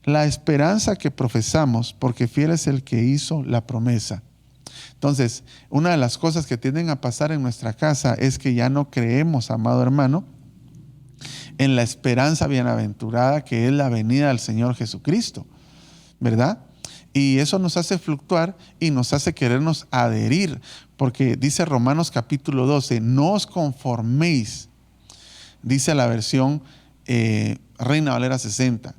la esperanza que profesamos, porque fiel es el que hizo la promesa. Entonces, una de las cosas que tienden a pasar en nuestra casa es que ya no creemos, amado hermano, en la esperanza bienaventurada que es la venida del Señor Jesucristo, ¿verdad? Y eso nos hace fluctuar y nos hace querernos adherir, porque dice Romanos capítulo 12, no os conforméis, dice la versión Reina Valera 60.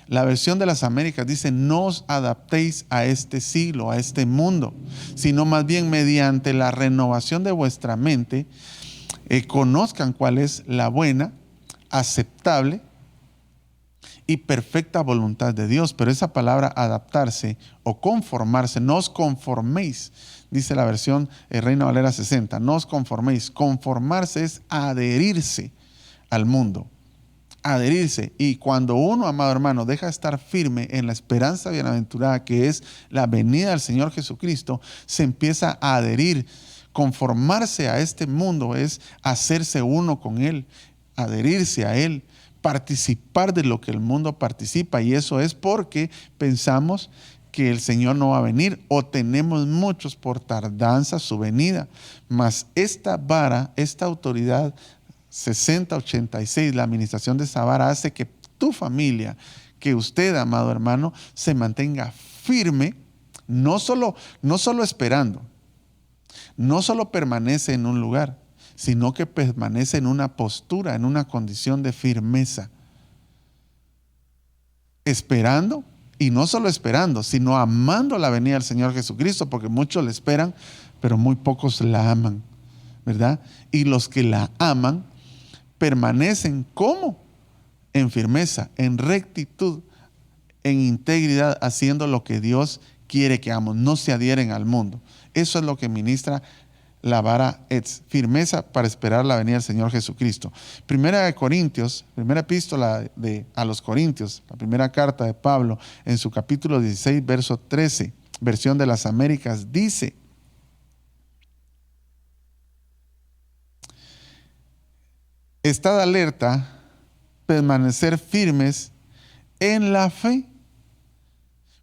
La versión de las Américas dice, no os adaptéis a este siglo, a este mundo, sino más bien mediante la renovación de vuestra mente, conozcan cuál es la buena, aceptable y perfecta voluntad de Dios. Pero esa palabra adaptarse o conformarse, no os conforméis, dice la versión Reina Valera 60, no os conforméis. Conformarse es adherirse al mundo. Adherirse. Y cuando uno, amado hermano, deja de estar firme en la esperanza bienaventurada que es la venida del Señor Jesucristo, se empieza a adherir. Conformarse a este mundo es hacerse uno con Él, adherirse a Él, participar de lo que el mundo participa, y eso es porque pensamos que el Señor no va a venir o tenemos muchos por tardanza su venida. Mas esta vara, esta autoridad 6086, la administración de esa vara hace que tu familia, que usted, amado hermano, se mantenga firme, no solo esperando, no solo permanece en un lugar, sino que permanece en una postura, en una condición de firmeza, esperando, y no solo esperando, sino amando la venida del Señor Jesucristo, porque muchos le esperan, pero muy pocos la aman, ¿verdad? Y los que la aman permanecen ¿cómo? En firmeza, en rectitud, en integridad, haciendo lo que Dios quiere que hagamos, no se adhieren al mundo. Eso es lo que ministra la vara Etz, firmeza para esperar la venida del Señor Jesucristo. Primera de Corintios, primera epístola a los Corintios, la primera carta de Pablo, en su capítulo 16, verso 13, versión de las Américas, dice: estad alerta, permanecer firmes en la fe.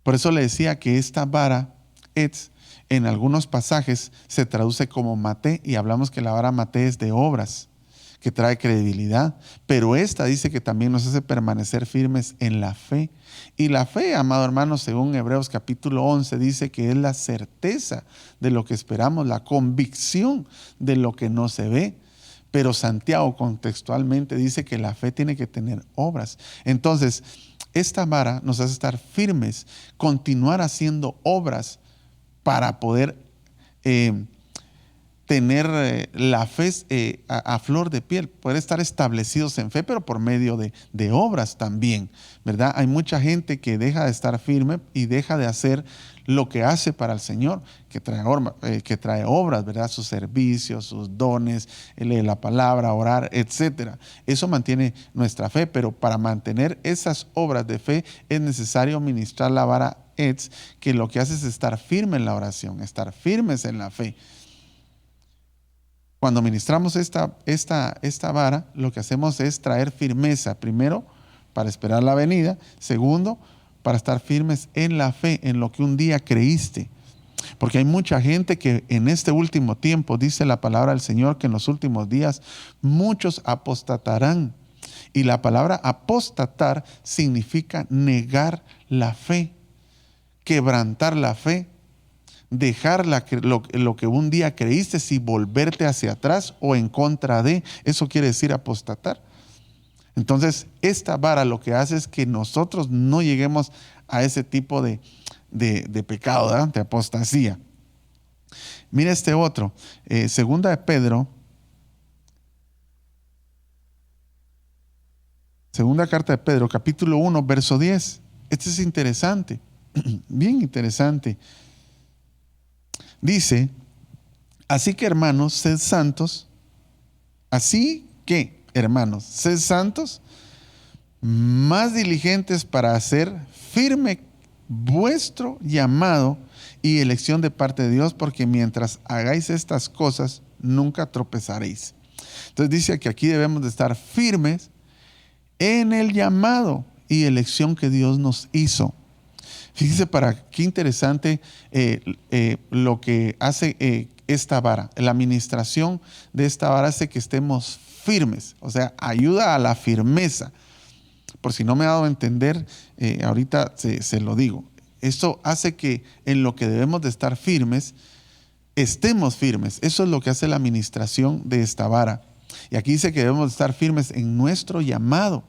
Por eso le decía que esta vara Etz en algunos pasajes se traduce como maté, y hablamos que la vara maté es de obras, que trae credibilidad, pero esta dice que también nos hace permanecer firmes en la fe. Y la fe, amado hermano, según Hebreos capítulo 11, dice que es la certeza de lo que esperamos, la convicción de lo que no se ve. Pero Santiago contextualmente dice que la fe tiene que tener obras. Entonces, esta vara nos hace estar firmes, continuar haciendo obras para poder tener la fe a flor de piel, poder estar establecidos en fe, pero por medio de obras también, ¿verdad? Hay mucha gente que deja de estar firme y deja de hacer lo que hace para el Señor, que trae obras, ¿verdad? Sus servicios, sus dones, leer la palabra, orar, etcétera. Eso mantiene nuestra fe, pero para mantener esas obras de fe es necesario ministrar la vara Etz, que lo que hace es estar firme en la oración, estar firmes en la fe. Cuando ministramos esta vara, lo que hacemos es traer firmeza, primero, para esperar la venida; segundo, para estar firmes en la fe, en lo que un día creíste. Porque hay mucha gente que en este último tiempo, dice la palabra del Señor, que en los últimos días muchos apostatarán. Y la palabra apostatar significa negar la fe, quebrantar la fe, dejar lo que un día creíste y volverte hacia atrás o en contra de. Eso quiere decir apostatar. Entonces, esta vara lo que hace es que nosotros no lleguemos a ese tipo de pecado, ¿verdad? De apostasía. Mira este otro, segunda de Pedro, segunda carta de Pedro, capítulo 1, verso 10. Este es interesante, bien interesante. Dice: así que hermanos, sed santos, más diligentes para hacer firme vuestro llamado y elección de parte de Dios, porque mientras hagáis estas cosas, nunca tropezaréis. Entonces dice que aquí debemos de estar firmes en el llamado y elección que Dios nos hizo. Fíjense qué interesante lo que hace esta vara. La administración de esta vara hace que estemos firmes, o sea, ayuda a la firmeza. Por si no me ha dado a entender, ahorita se lo digo. Esto hace que en lo que debemos de estar firmes, estemos firmes. Eso es lo que hace la administración de esta vara. Y aquí dice que debemos de estar firmes en nuestro llamado.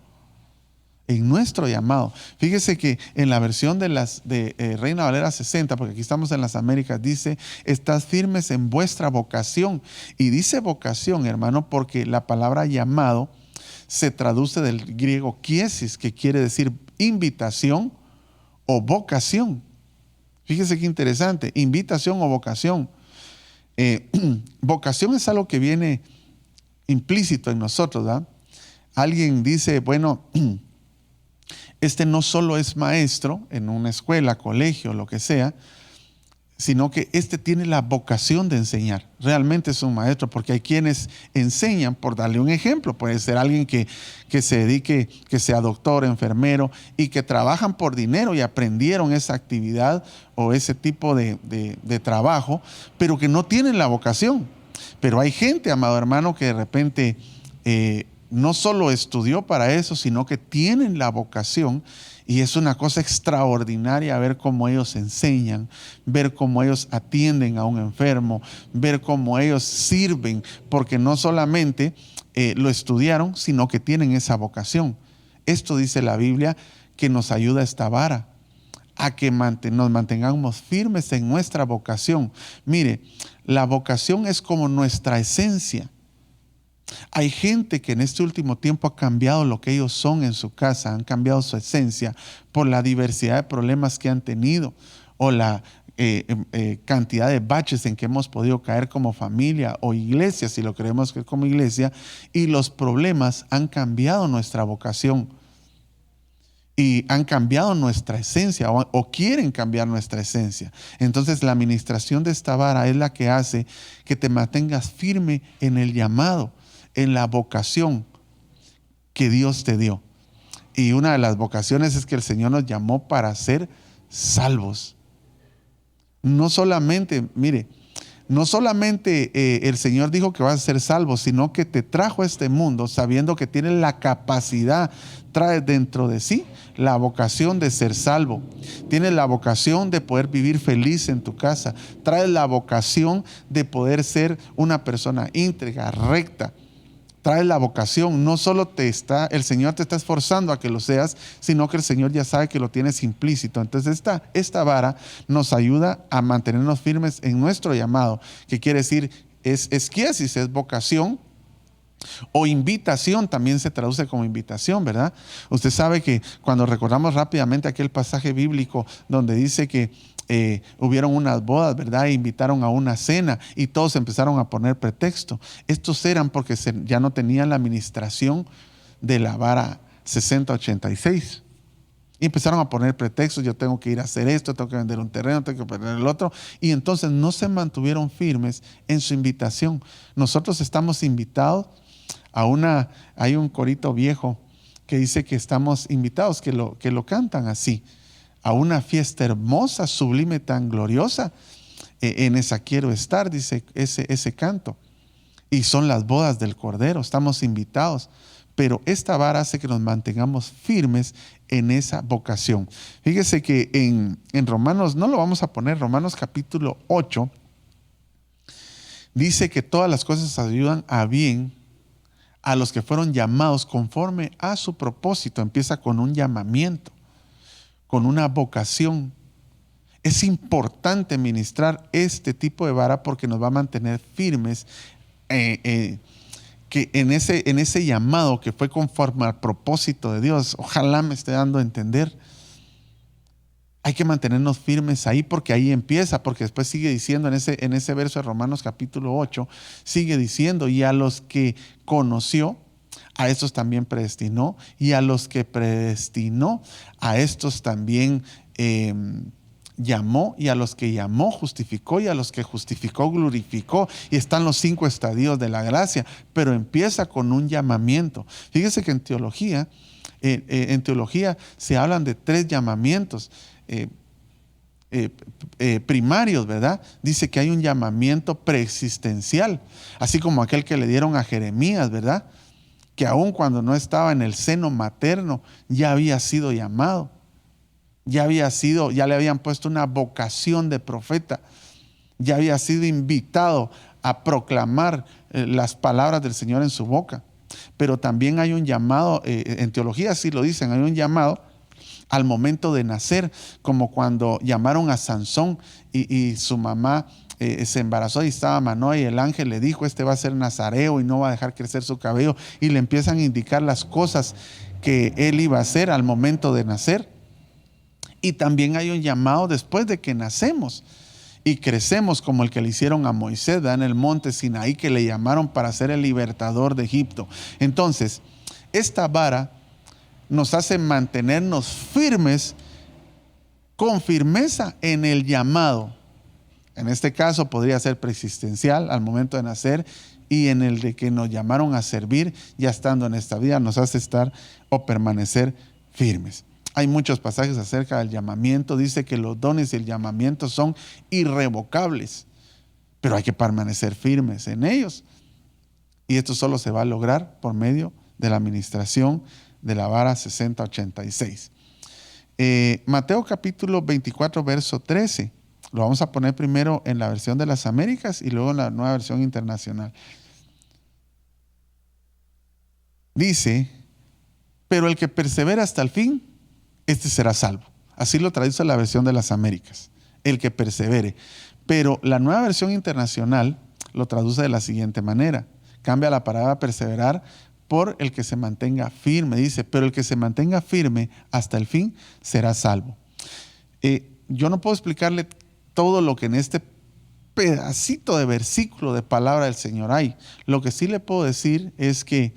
En nuestro llamado. Fíjese que en la versión de Reina Valera 60, porque aquí estamos en las Américas, dice: estad firmes en vuestra vocación. Y dice vocación, hermano, porque la palabra llamado se traduce del griego kiesis, que quiere decir invitación o vocación. Fíjese qué interesante, invitación o vocación. Vocación es algo que viene implícito en nosotros, ¿verdad? Alguien dice, bueno, este no solo es maestro en una escuela, colegio, lo que sea, sino que este tiene la vocación de enseñar. Realmente es un maestro, porque hay quienes enseñan por darle un ejemplo. Puede ser alguien que se dedique, que sea doctor, enfermero, y que trabajan por dinero y aprendieron esa actividad o ese tipo de trabajo, pero que no tienen la vocación. Pero hay gente, amado hermano, que de repente no solo estudió para eso, sino que tienen la vocación. Y es una cosa extraordinaria ver cómo ellos enseñan, ver cómo ellos atienden a un enfermo, ver cómo ellos sirven, porque no solamente lo estudiaron, sino que tienen esa vocación. Esto dice la Biblia, que nos ayuda esta vara a que nos mantengamos firmes en nuestra vocación. Mire, la vocación es como nuestra esencia. Hay gente que en este último tiempo ha cambiado lo que ellos son en su casa, han cambiado su esencia por la diversidad de problemas que han tenido o la cantidad de baches en que hemos podido caer como familia o iglesia, si lo creemos que es como iglesia, y los problemas han cambiado nuestra vocación y han cambiado nuestra esencia o quieren cambiar nuestra esencia. Entonces la administración de esta vara es la que hace que te mantengas firme en el llamado, en la vocación que Dios te dio. Y una de las vocaciones es que el Señor nos llamó para ser salvos. No solamente, mire, no solamente el Señor dijo que vas a ser salvo, sino que te trajo a este mundo sabiendo que tienes la capacidad, trae dentro de sí la vocación de ser salvo. Tienes la vocación de poder vivir feliz en tu casa. Traes la vocación de poder ser una persona íntegra, recta. Traes la vocación, no solo el Señor te está esforzando a que lo seas, sino que el Señor ya sabe que lo tienes implícito. Entonces esta vara nos ayuda a mantenernos firmes en nuestro llamado, que quiere decir, es esquiesis, es vocación, o invitación, también se traduce como invitación, ¿verdad? Usted sabe que cuando recordamos rápidamente aquel pasaje bíblico donde dice que hubieron unas bodas, ¿verdad? E invitaron a una cena y todos empezaron a poner pretexto. Estos eran porque ya no tenían la administración de la vara 6086. Y empezaron a poner pretextos: yo tengo que ir a hacer esto, tengo que vender un terreno, tengo que perder el otro. Y entonces no se mantuvieron firmes en su invitación. Nosotros estamos invitados hay un corito viejo que dice que estamos invitados, que lo cantan así: a una fiesta hermosa, sublime, tan gloriosa. En esa quiero estar, dice ese canto. Y son las bodas del Cordero, estamos invitados. Pero esta vara hace que nos mantengamos firmes en esa vocación. Fíjese que en Romanos, no lo vamos a poner, Romanos capítulo 8, dice que todas las cosas ayudan a bien a los que fueron llamados conforme a su propósito. Empieza con un llamamiento, con una vocación. Es importante ministrar este tipo de vara porque nos va a mantener firmes que en ese llamado que fue conforme al propósito de Dios. Ojalá me esté dando a entender. Hay que mantenernos firmes ahí porque ahí empieza, porque después sigue diciendo en ese verso de Romanos capítulo 8, sigue diciendo: y a los que conoció, a estos también predestinó, y a los que predestinó, a estos también llamó, y a los que llamó justificó, y a los que justificó glorificó. Y están los 5 estadios de la gracia, pero empieza con un llamamiento. Fíjese que en teología se hablan de 3 llamamientos primarios, ¿verdad? Dice que hay un llamamiento preexistencial, así como aquel que le dieron a Jeremías, ¿verdad? Que aun cuando no estaba en el seno materno, ya había sido llamado. Ya le habían puesto una vocación de profeta, ya había sido invitado a proclamar las palabras del Señor en su boca. Pero también hay un llamado, en teología sí lo dicen, hay un llamado al momento de nacer, como cuando llamaron a Sansón y su mamá se embarazó y estaba Manoa, y el ángel le dijo: este va a ser nazareo y no va a dejar crecer su cabello, y le empiezan a indicar las cosas que él iba a hacer al momento de nacer. Y también hay un llamado después de que nacemos y crecemos, como el que le hicieron a Moisés, ¿verdad? En el monte Sinaí, que le llamaron para ser el libertador de Egipto. Entonces, esta vara nos hace mantenernos firmes, con firmeza en el llamado. En este caso podría ser preexistencial al momento de nacer, y en el de que nos llamaron a servir ya estando en esta vida, nos hace estar o permanecer firmes. Hay muchos pasajes acerca del llamamiento. Dice que los dones y el llamamiento son irrevocables, pero hay que permanecer firmes en ellos. Y esto solo se va a lograr por medio de la administración de la vara 6086. Mateo capítulo 24, verso 13. Lo vamos a poner primero en la versión de las Américas y luego en la nueva versión internacional. Dice, pero el que persevera hasta el fin, este será salvo. Así lo traduce la versión de las Américas. El que persevere. Pero la nueva versión internacional lo traduce de la siguiente manera. Cambia la palabra perseverar por el que se mantenga firme. Dice, pero el que se mantenga firme hasta el fin será salvo. Yo no puedo explicarle todo lo que en este pedacito de versículo de palabra del Señor hay. Lo que sí le puedo decir es que,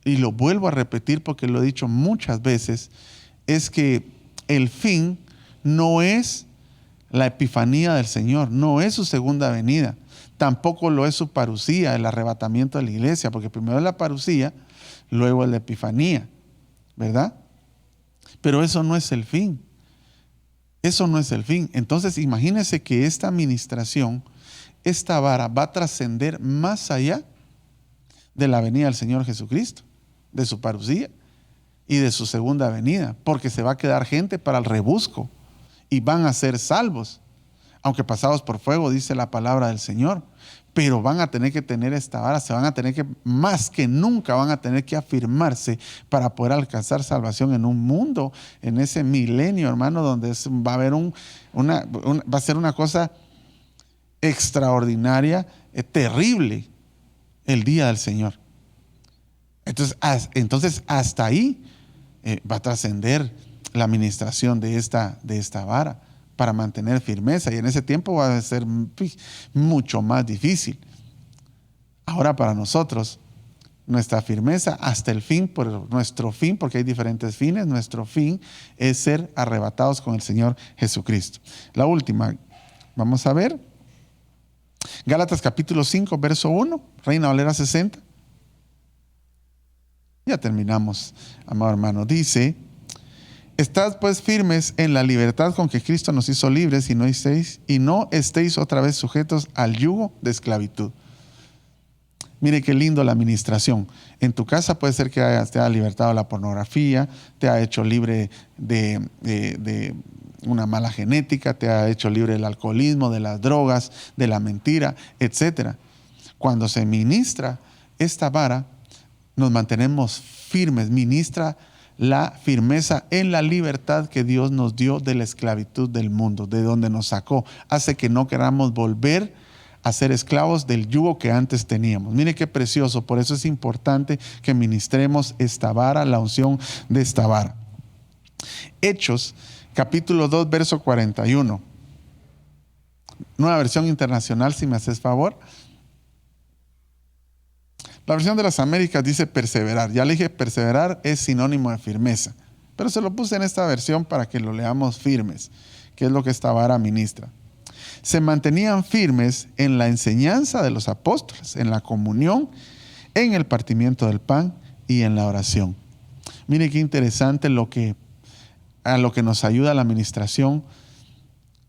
y lo vuelvo a repetir porque lo he dicho muchas veces, es que el fin no es la epifanía del Señor, no es su segunda venida, tampoco lo es su parucía, el arrebatamiento de la iglesia, porque primero es la parucía, luego es la epifanía, ¿verdad? Pero eso no es el fin. Eso no es el fin. Entonces imagínense que esta administración, esta vara va a trascender más allá de la venida del Señor Jesucristo, de su parucía y de su segunda venida, porque se va a quedar gente para el rebusco y van a ser salvos, aunque pasados por fuego, dice la palabra del Señor. Pero van a tener que tener esta vara, se van a tener que, más que nunca, van a tener que afirmarse para poder alcanzar salvación en un mundo, en ese milenio, hermano, donde va a haber va a ser una cosa extraordinaria, terrible, el día del Señor. Entonces hasta ahí va a trascender la administración de esta vara, para mantener firmeza, y en ese tiempo va a ser mucho más difícil. Ahora para nosotros, nuestra firmeza hasta el fin, por nuestro fin, porque hay diferentes fines, nuestro fin es ser arrebatados con el Señor Jesucristo. La última, vamos a ver, Gálatas capítulo 5, verso 1, Reina Valera 60. Ya terminamos, amado hermano. Dice, estad pues firmes en la libertad con que Cristo nos hizo libres y no estéis otra vez sujetos al yugo de esclavitud. Mire qué lindo la administración. En tu casa puede ser que te haya libertado la pornografía, te ha hecho libre de una mala genética, te ha hecho libre del alcoholismo, de las drogas, de la mentira, etc. Cuando se ministra esta vara, nos mantenemos firmes, ministra la firmeza en la libertad que Dios nos dio de la esclavitud del mundo, de donde nos sacó. Hace que no queramos volver a ser esclavos del yugo que antes teníamos. Mire qué precioso. Por eso es importante que ministremos esta vara, la unción de esta vara. Hechos, capítulo 2, verso 41. Nueva versión internacional, si me haces favor. La versión de las Américas dice perseverar. Ya le dije, perseverar es sinónimo de firmeza. Pero se lo puse en esta versión para que lo leamos firmes, que es lo que esta vara ministra. Se mantenían firmes en la enseñanza de los apóstoles, en la comunión, en el partimiento del pan y en la oración. Mire qué interesante a lo que nos ayuda la administración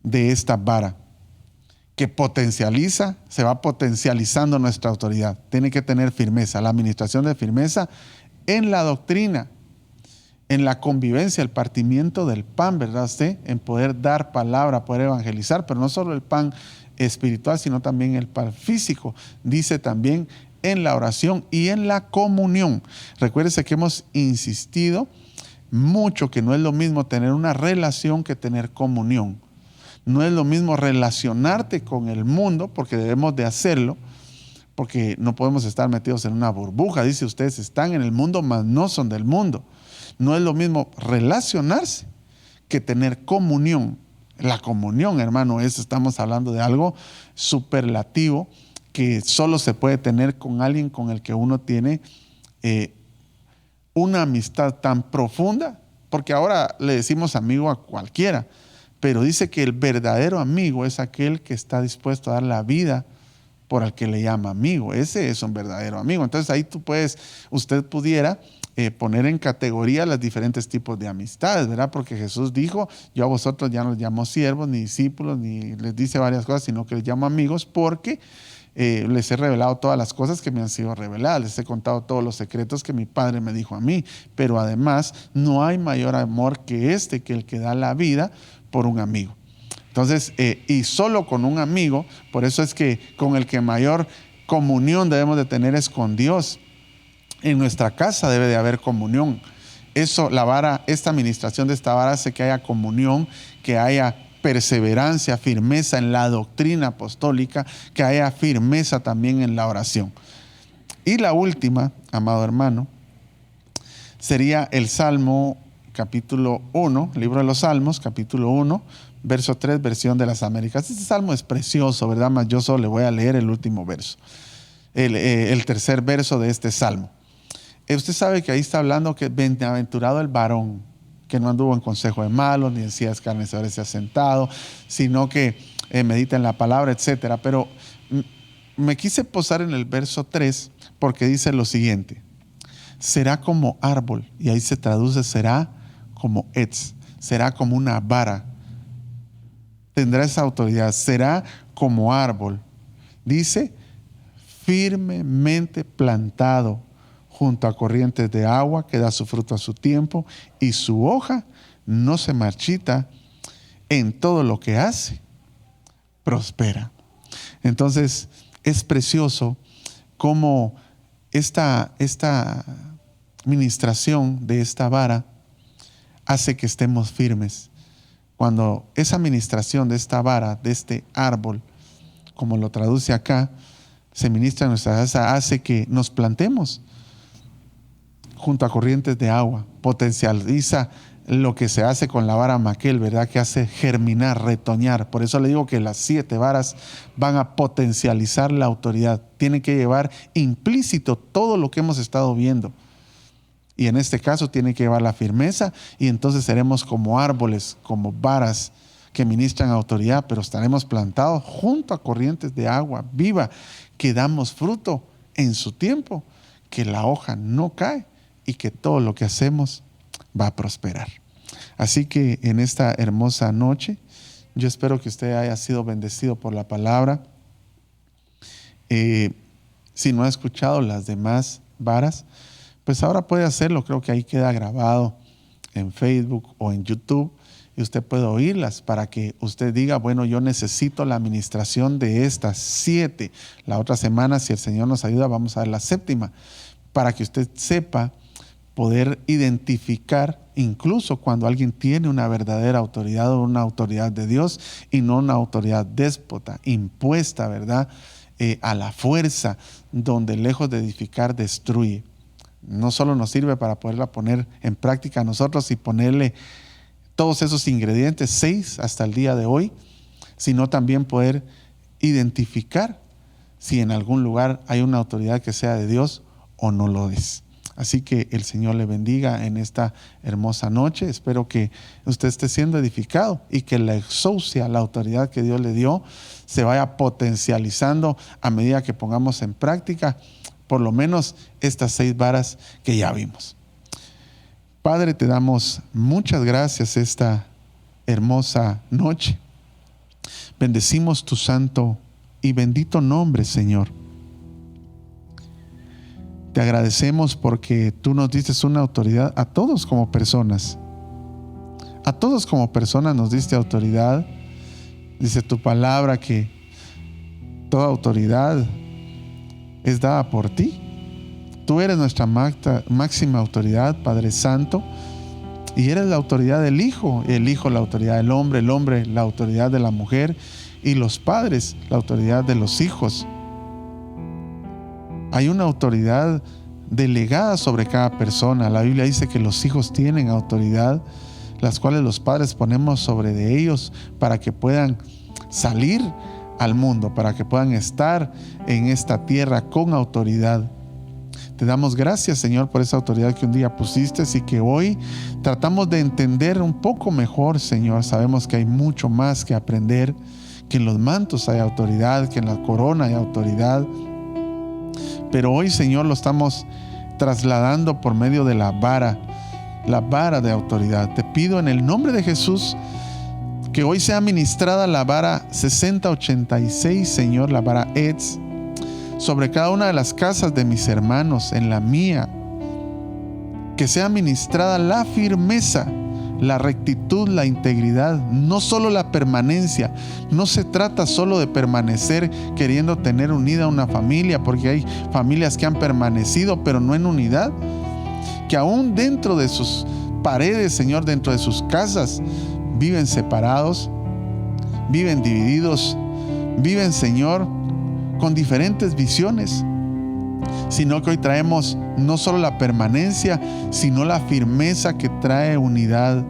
de esta vara, que se va potencializando nuestra autoridad. Tiene que tener firmeza, la administración de firmeza en la doctrina, en la convivencia, el partimiento del pan, ¿verdad usted? En poder dar palabra, poder evangelizar, pero no solo el pan espiritual, sino también el pan físico. Dice también en la oración y en la comunión. Recuérdese que hemos insistido mucho que no es lo mismo tener una relación que tener comunión. No es lo mismo relacionarte con el mundo, porque debemos de hacerlo, porque no podemos estar metidos en una burbuja. Dice, ustedes están en el mundo, mas no son del mundo. No es lo mismo relacionarse que tener comunión. La comunión, hermano, estamos hablando de algo superlativo que solo se puede tener con alguien con el que uno tiene una amistad tan profunda, porque ahora le decimos amigo a cualquiera, pero dice que el verdadero amigo es aquel que está dispuesto a dar la vida por el que le llama amigo. Ese es un verdadero amigo. Entonces ahí usted pudiera poner en categoría los diferentes tipos de amistades, ¿verdad? Porque Jesús dijo, yo a vosotros ya no los llamo siervos, ni discípulos, ni les dice varias cosas, sino que les llamo amigos, porque les he revelado todas las cosas que me han sido reveladas, les he contado todos los secretos que mi Padre me dijo a mí, pero además no hay mayor amor que que el que da la vida por un amigo. Entonces, y solo con un amigo, por eso es que con el que mayor comunión debemos de tener es con Dios. En nuestra casa debe de haber comunión. Eso, esta administración de esta vara hace que haya comunión, que haya perseverancia, firmeza en la doctrina apostólica, que haya firmeza también en la oración. Y la última, amado hermano, sería el Salmo capítulo 1, libro de los Salmos, capítulo 1, verso 3, versión de las Américas. Este salmo es precioso, ¿verdad? Mas yo solo le voy a leer el último verso, el tercer verso de este salmo. Usted sabe que ahí está hablando que bienaventurado el varón, que no anduvo en consejo de malos, ni en sillas escarnecedores se ha sentado, sino que medita en la palabra, etc. Pero me quise posar en el verso 3 porque dice lo siguiente: será como árbol, y ahí se traduce será como etz, será como una vara, tendrá esa autoridad, será como árbol, dice, firmemente plantado junto a corrientes de agua, que da su fruto a su tiempo, y su hoja no se marchita, en todo lo que hace, prospera. Entonces, es precioso cómo esta ministración de esta vara hace que estemos firmes. Cuando esa ministración de esta vara, de este árbol, como lo traduce acá, se ministra en nuestra casa, hace que nos plantemos junto a corrientes de agua, potencializa lo que se hace con la vara maquel, ¿verdad? Que hace germinar, retoñar. Por eso le digo que las 7 varas van a potencializar la autoridad. Tienen que llevar implícito todo lo que hemos estado viendo. Y en este caso tiene que llevar la firmeza, y entonces seremos como árboles, como varas que ministran autoridad, pero estaremos plantados junto a corrientes de agua viva, que damos fruto en su tiempo, que la hoja no cae y que todo lo que hacemos va a prosperar. Así que en esta hermosa noche, yo espero que usted haya sido bendecido por la palabra. Si no ha escuchado las demás varas, pues ahora puede hacerlo. Creo que ahí queda grabado en Facebook o en YouTube, y usted puede oírlas para que usted diga, bueno, yo necesito la administración de estas 7. La otra semana, si el Señor nos ayuda, vamos a ver la 7ª, para que usted sepa poder identificar incluso cuando alguien tiene una verdadera autoridad o una autoridad de Dios y no una autoridad déspota, impuesta, ¿verdad? A la fuerza, donde lejos de edificar destruye. No solo nos sirve para poderla poner en práctica a nosotros y ponerle todos esos ingredientes, 6 hasta el día de hoy, sino también poder identificar si en algún lugar hay una autoridad que sea de Dios o no lo es. Así que el Señor le bendiga en esta hermosa noche. Espero que usted esté siendo edificado y que la exousia, la autoridad que Dios le dio, se vaya potencializando a medida que pongamos en práctica por lo menos estas 6 varas que ya vimos. Padre, te damos muchas gracias esta hermosa noche. Bendecimos tu santo y bendito nombre, Señor. Te agradecemos porque tú nos diste una autoridad a todos como personas. A todos como personas nos diste autoridad. Dice tu palabra que toda autoridad es dada por ti. Tú eres nuestra máxima autoridad, Padre Santo, y eres la autoridad del Hijo, el Hijo la autoridad del hombre, el hombre la autoridad de la mujer, y los padres la autoridad de los hijos. Hay una autoridad delegada sobre cada persona. La Biblia dice que los hijos tienen autoridad, las cuales los padres ponemos sobre de ellos para que puedan salir al mundo, para que puedan estar en esta tierra con autoridad. Te damos gracias, Señor, por esa autoridad que un día pusiste y que hoy tratamos de entender un poco mejor, Señor. Sabemos que hay mucho más que aprender, que en los mantos hay autoridad, que en la corona hay autoridad. Pero hoy, Señor, lo estamos trasladando por medio de la vara de autoridad. Te pido en el nombre de Jesús que hoy sea ministrada la vara 6086, Señor, la vara etz, sobre cada una de las casas de mis hermanos, en la mía. Que sea ministrada la firmeza, la rectitud, la integridad, no solo la permanencia. No se trata solo de permanecer queriendo tener unida una familia, porque hay familias que han permanecido pero no en unidad, que aún dentro de sus paredes, Señor, dentro de sus casas, viven separados, viven divididos, viven, Señor, con diferentes visiones. Sino que hoy traemos no solo la permanencia, sino la firmeza que trae unidad.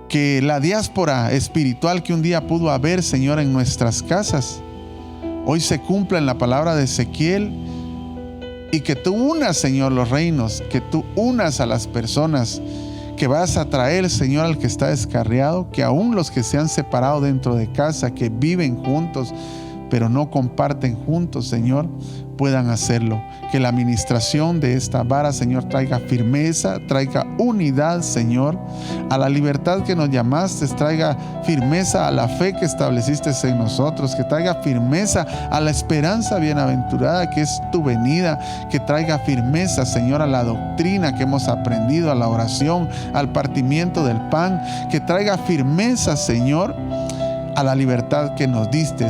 Que la diáspora espiritual que un día pudo haber, Señor, en nuestras casas, hoy se cumpla en la palabra de Ezequiel, y que tú unas, Señor, los reinos, que tú unas a las personas, que vas a traer, Señor, al que está descarriado, que aún los que se han separado dentro de casa, que viven juntos, pero no comparten juntos, Señor, puedan hacerlo. Que la administración de esta vara, Señor, traiga firmeza, traiga unidad, Señor, a la libertad que nos llamaste, traiga firmeza a la fe que estableciste en nosotros, que traiga firmeza a la esperanza bienaventurada que es tu venida, que traiga firmeza, Señor, a la doctrina que hemos aprendido, a la oración, al partimiento del pan, que traiga firmeza, Señor, a la libertad que nos diste.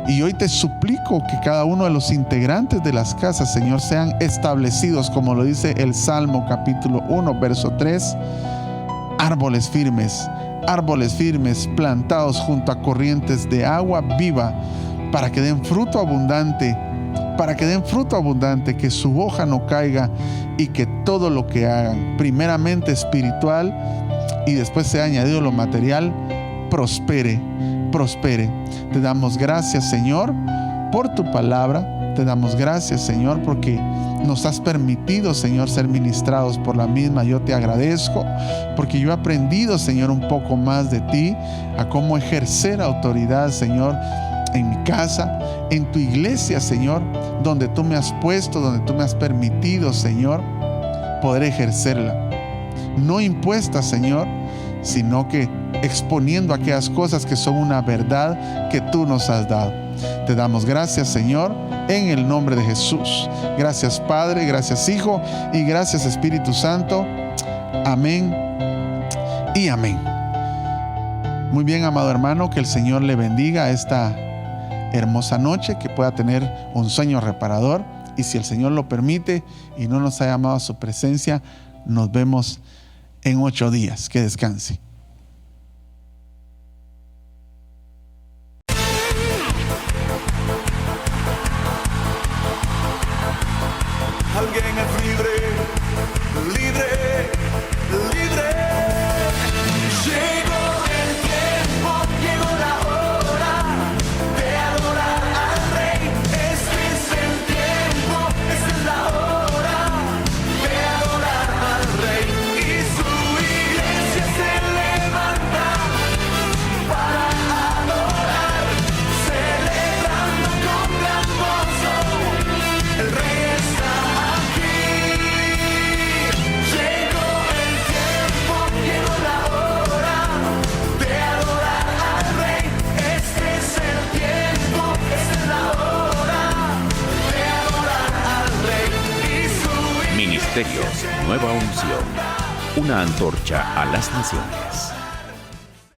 Y hoy te suplico que cada uno de los integrantes de las casas, Señor, sean establecidos, como lo dice el Salmo capítulo 1, verso 3, árboles firmes, plantados junto a corrientes de agua viva, para que den fruto abundante, que su hoja no caiga y que todo lo que hagan, primeramente espiritual y después sea añadido lo material, prospere. Te damos gracias, Señor, por tu palabra. Te damos gracias, Señor, porque nos has permitido, Señor, ser ministrados por la misma. Yo te agradezco porque yo he aprendido, Señor, un poco más de ti, a cómo ejercer autoridad, Señor, en mi casa, en tu iglesia, Señor, donde tú me has puesto, donde tú me has permitido, Señor, poder ejercerla. No impuesta, Señor, sino que exponiendo aquellas cosas que son una verdad que tú nos has dado. Te damos gracias, Señor, en el nombre de Jesús. Gracias, Padre, gracias, Hijo, y gracias, Espíritu Santo. Amén y amén. Muy bien, amado hermano, que el Señor le bendiga esta hermosa noche, que pueda tener un sueño reparador, y si el Señor lo permite y no nos ha llamado a su presencia, nos vemos en 8 días. Que descanse. Alguien es libre, libre, libre. Llegó el tiempo, llegó la hora de adorar al Rey. Este es el tiempo, esta es la hora de adorar al Rey. Y su iglesia se levanta para adorar, celebrando con gran gozo. El Rey está aquí. Llegó el tiempo, llegó la hora de adorar al Rey. Este es el tiempo, esta es la hora de adorar al Rey. Y su Ministerios Nueva Unción, una antorcha a las naciones.